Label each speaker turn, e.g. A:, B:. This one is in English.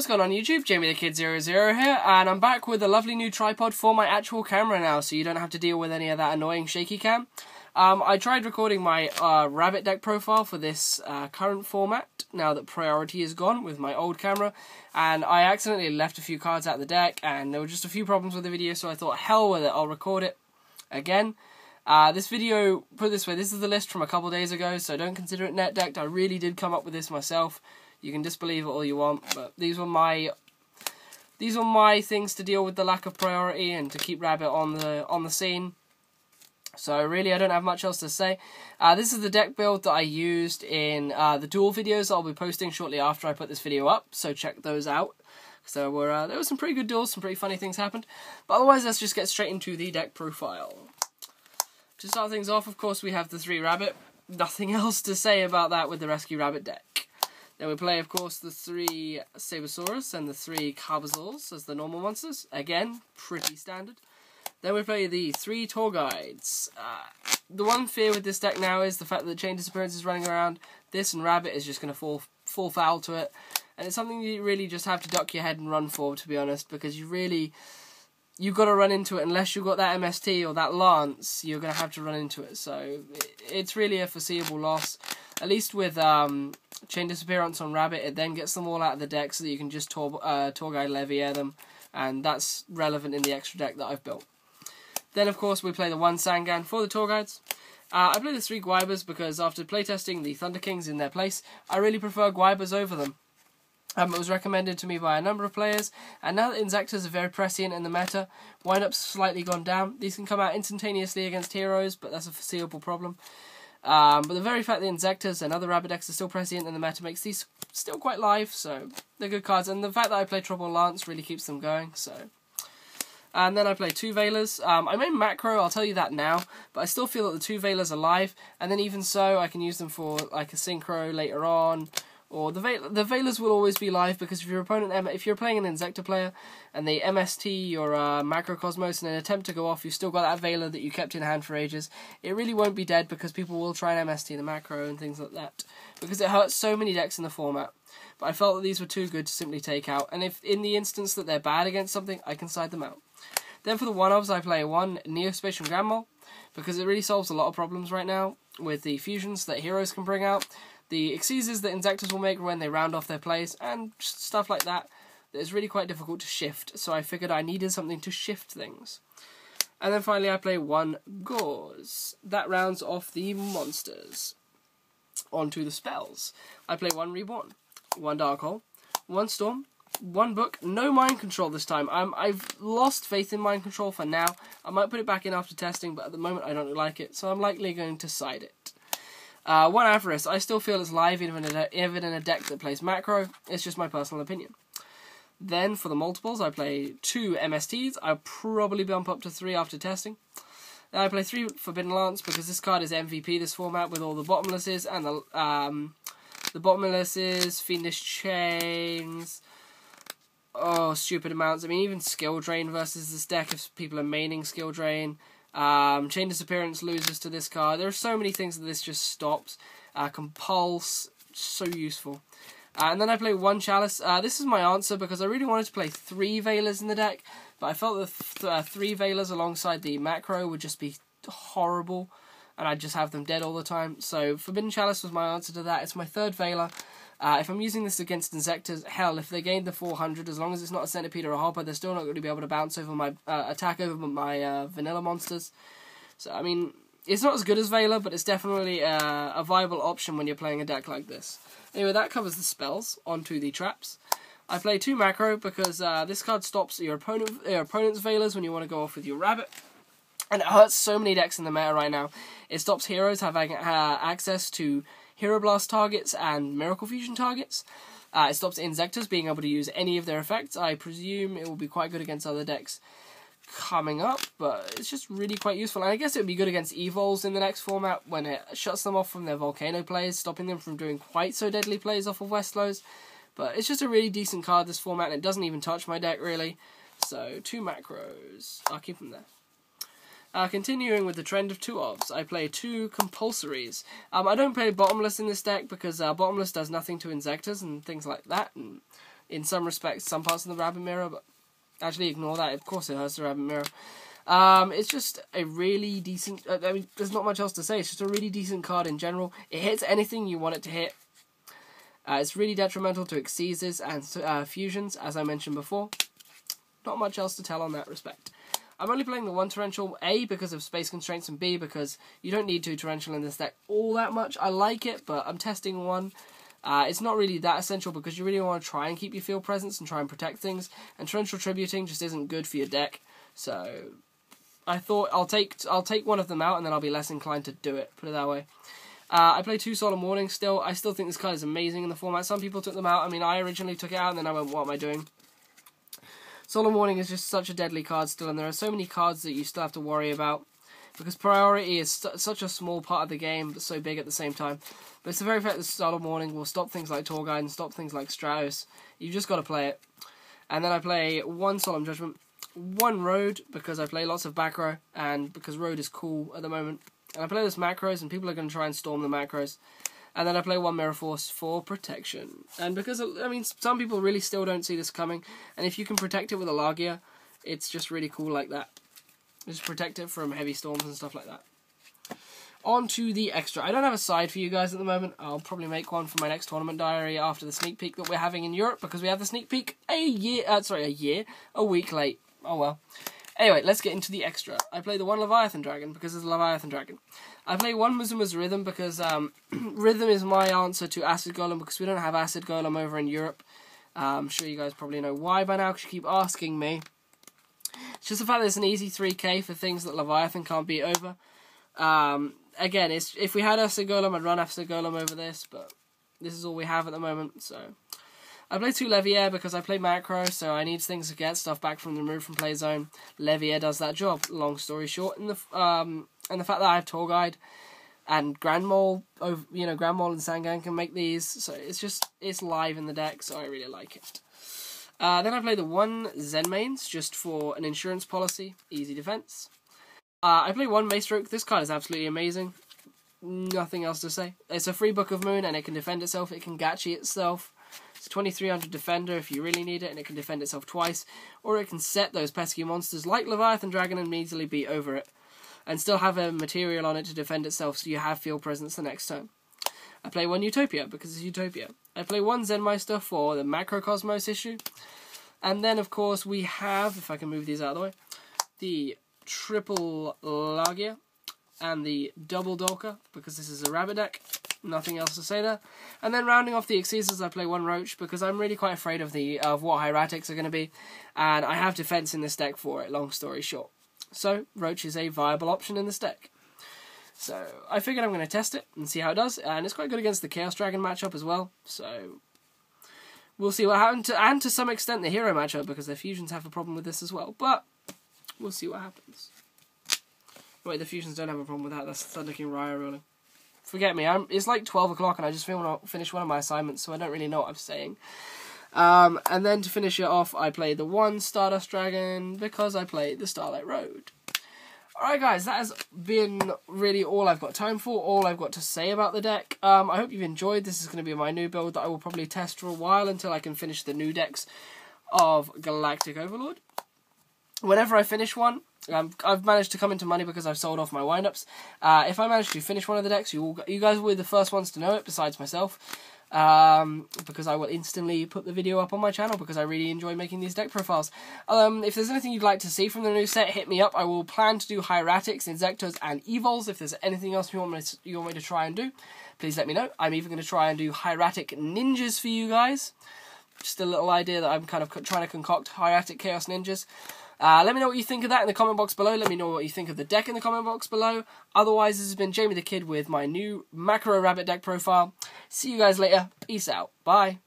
A: What's going on YouTube? Jamie the Kid 00 here, and I'm back with a lovely new tripod for my actual camera now, so you don't have to deal with any of that annoying shaky cam. I tried recording my rabbit deck profile for this current format, now that priority is gone with my old camera, and I accidentally left a few cards out of the deck, and there were just a few problems with the video, so I thought, hell with it, I'll record it again. This video, put it this way, this is the list from a couple days ago, so don't consider it net decked. I really did come up with this myself. You can disbelieve it all you want, but these were my things to deal with the lack of priority and to keep Rabbit on the scene. So really, I don't have much else to say. This is the deck build that I used in the duel videos I'll be posting shortly after I put this video up, so check those out. So there were some pretty good duels, some pretty funny things happened. But otherwise, let's just get straight into the deck profile. To start things off, of course, we have the 3 Rabbit. Nothing else to say about that with the Rescue Rabbit deck. Then we play, of course, the 3 Sabersaurus and the 3 Carbasaurs as the normal monsters. Again, pretty standard. Then we play the 3 Tour Guides. The one fear with this deck now is the fact that the Chain Disappearance is running around. This and Rabbit is just going to fall foul to it. And it's something you really just have to duck your head and run for, to be honest, because you've got to run into it. Unless you've got that MST or that Lance, you're going to have to run into it. So it's really a foreseeable loss. At least with Chain Disappearance on Rabbit, it then gets them all out of the deck so that you can just Tour Guide Levier them. And that's relevant in the extra deck that I've built. Then, of course, we play the 1 Sangan for the Tour Guides. I play the 3 Guibers because after playtesting the Thunder Kings in their place, I really prefer Guibers over them. It was recommended to me by a number of players, and now that Insectors are very prescient in the meta, Wind-Up's slightly gone down. These can come out instantaneously against heroes, but that's a foreseeable problem. But the very fact that Insectors and other Rabbit decks are still prescient in the meta makes these still quite live, so they're good cards. And the fact that I play Trouble Lance really keeps them going, so... And then I play 2 Veilers. I made macro, I'll tell you that now, but I still feel that the 2 Veilers are live, and then even so, I can use them for like a Synchro later on, or the Veilers will always be live, because if your opponent, if you're playing an Insector player, and they MST your Macrocosmos in an attempt to go off, you've still got that Veiler that you kept in hand for ages, it really won't be dead, because people will try and MST the macro and things like that, because it hurts so many decks in the format. But I felt that these were too good to simply take out, and if in the instance that they're bad against something, I can side them out. Then for the 1-ofs, I play 1 Neospatial Grandmole, because it really solves a lot of problems right now with the fusions that heroes can bring out, the Exceeders that Insectors will make when they round off their plays, and stuff like that is really quite difficult to shift, so I figured I needed something to shift things. And then finally I play 1 Gauze. That rounds off the monsters. On to the spells. I play 1 Reborn, 1 Dark Hole, 1 Storm, 1 Book, no Mind Control this time. I've lost faith in Mind Control for now. I might put it back in after testing, but at the moment I don't like it, so I'm likely going to side it. 1 Avarice, I still feel it's live even in a deck that plays macro. It's just my personal opinion. Then for the multiples, I play 2 MSTs. I'll probably bump up to 3 after testing. Then I play 3 Forbidden Lance because this card is MVP this format with all the bottomlesses and the bottomlesses, Fiendish Chains. Oh, stupid amounts. I mean, even Skill Drain versus this deck if people are maining Skill Drain. Chain Disappearance loses to this card. There are so many things that this just stops. Compulse, so useful. And then I play 1 Chalice. This is my answer because I really wanted to play 3 Veilers in the deck, but I felt that 3 Veilers alongside the macro would just be horrible, and I'd just have them dead all the time. So Forbidden Chalice was my answer to that. It's my 3rd Veiler. If I'm using this against Insectors, hell, if they gain the 400, as long as it's not a Centipede or a Hopper, they're still not going to be able to bounce over my attack over my vanilla monsters. So, I mean, it's not as good as Veiler, but it's definitely a viable option when you're playing a deck like this. Anyway, that covers the spells. On to the traps. I play 2 macro because this card stops your opponent's Veilers when you want to go off with your Rabbit. And it hurts so many decks in the meta right now. It stops heroes having access to Hero Blast targets and Miracle Fusion targets. It stops Insectors being able to use any of their effects. I presume it will be quite good against other decks coming up, but it's just really quite useful. And I guess it would be good against Evols in the next format when it shuts them off from their Volcano plays, stopping them from doing quite so deadly plays off of Westlows. But it's just a really decent card, this format, and it doesn't even touch my deck, really. So, 2 macros. I'll keep them there. Continuing with the trend of 2-ofs, I play 2 compulsories. I don't play Bottomless in this deck because Bottomless does nothing to Insectors and things like that, and in some respects, some parts of the rabbit mirror, but actually ignore that. Of course it hurts the rabbit mirror. It's just a really decent... I mean, there's not much else to say. It's just a really decent card in general. It hits anything you want it to hit. It's really detrimental to Exceeders and Fusions, as I mentioned before. Not much else to tell on that respect. I'm only playing the one Torrential, A, because of space constraints, and B, because you don't need two Torrential in this deck all that much. I like it, but I'm testing one. It's not really that essential because you really want to try and keep your field presence and try and protect things. And Torrential Tributing just isn't good for your deck. So I thought I'll take one of them out, and then I'll be less inclined to do it, put it that way. I play 2 Solemn Warnings still. I still think this card is amazing in the format. Some people took them out. I mean, I originally took it out, and then I went, what am I doing? Solemn Warning is just such a deadly card still, and there are so many cards that you still have to worry about, because priority is such a small part of the game, but so big at the same time. But it's the very fact that Solemn Warning will stop things like Tour Guide and stop things like Stratos. You've just got to play it. And then I play 1 Solemn Judgment, 1 Road, because I play lots of back row, and because Road is cool at the moment. And I play this macros, and people are going to try and storm the macros. And then I play 1 Mirror Force for protection. And because, I mean, some people really still don't see this coming. And if you can protect it with a Lagia, it's just really cool like that. Just protect it from heavy storms and stuff like that. On to the extra. I don't have a side for you guys at the moment. I'll probably make one for my next tournament diary after the sneak peek that we're having in Europe, because we have the sneak peek a week late. Oh well. Anyway, let's get into the extra. I play the 1 Leviathan Dragon because it's a Leviathan Dragon. I play 1 Muzuma's Rhythm because Rhythm is my answer to Acid Golem, because we don't have Acid Golem over in Europe. I'm sure you guys probably know why by now, because you keep asking me. It's just the fact that it's an easy 3k for things that Leviathan can't beat over. Again, if we had Acid Golem, I'd run Acid Golem over this, but this is all we have at the moment, so... I play 2 Leviair because I play macro, so I need things to get stuff back from the remove from play zone. Leviair does that job. Long story short, and the fact that I have Tour Guide and Grand Mole, Grand Mole and Sangan can make these, so it's live in the deck, so I really like it. Then I play the 1 Zenmains just for an insurance policy, easy defense. I play 1 Maestroke. This card is absolutely amazing. Nothing else to say. It's a free Book of Moon, and it can defend itself. It can Gachi itself. It's 2300 defender if you really need it, and it can defend itself twice, or it can set those pesky monsters like Leviathan Dragon and easily beat over it, and still have a material on it to defend itself, so you have field presence the next turn. I play 1 Utopia because it's Utopia. I play 1 Zenmeister for the Macrocosmos issue, and then of course we have, if I can move these out of the way, the triple Lagia and the double Dolka, because this is a rabbit deck. Nothing else to say there. And then rounding off the Exceeders, I play 1 Roach, because I'm really quite afraid of what Hieratics are going to be, and I have defense in this deck for it, long story short. So, Roach is a viable option in this deck. So, I figured I'm going to test it and see how it does, and it's quite good against the Chaos Dragon matchup as well, so we'll see what happens, and to some extent the Hero matchup, because their Fusions have a problem with this as well, but we'll see what happens. Wait, the Fusions don't have a problem with that, that's Thunder King Raya ruling. Forget me, it's like 12 o'clock and I just want to finish one of my assignments, so I don't really know what I'm saying. And then to finish it off, I played the 1 Stardust Dragon because I played the Starlight Road. Alright guys, that has been really all I've got time for, all I've got to say about the deck. I hope you've enjoyed. This is going to be my new build that I will probably test for a while until I can finish the new decks of Galactic Overlord. Whenever I finish one, I've managed to come into money because I've sold off my windups. If I manage to finish one of the decks, you guys will be the first ones to know it, besides myself. Because I will instantly put the video up on my channel, because I really enjoy making these deck profiles. If there's anything you'd like to see from the new set, hit me up. I will plan to do Hieratics, Insectos, and Evols. If there's anything else you want me to try and do, please let me know. I'm even going to try and do Hieratic Ninjas for you guys. Just a little idea that I'm kind of trying to concoct Hieratic Chaos Ninjas. Let me know what you think of that in the comment box below. Let me know what you think of the deck in the comment box below. Otherwise, this has been Jamie the Kid with my new Macro Rabbit deck profile. See you guys later. Peace out. Bye.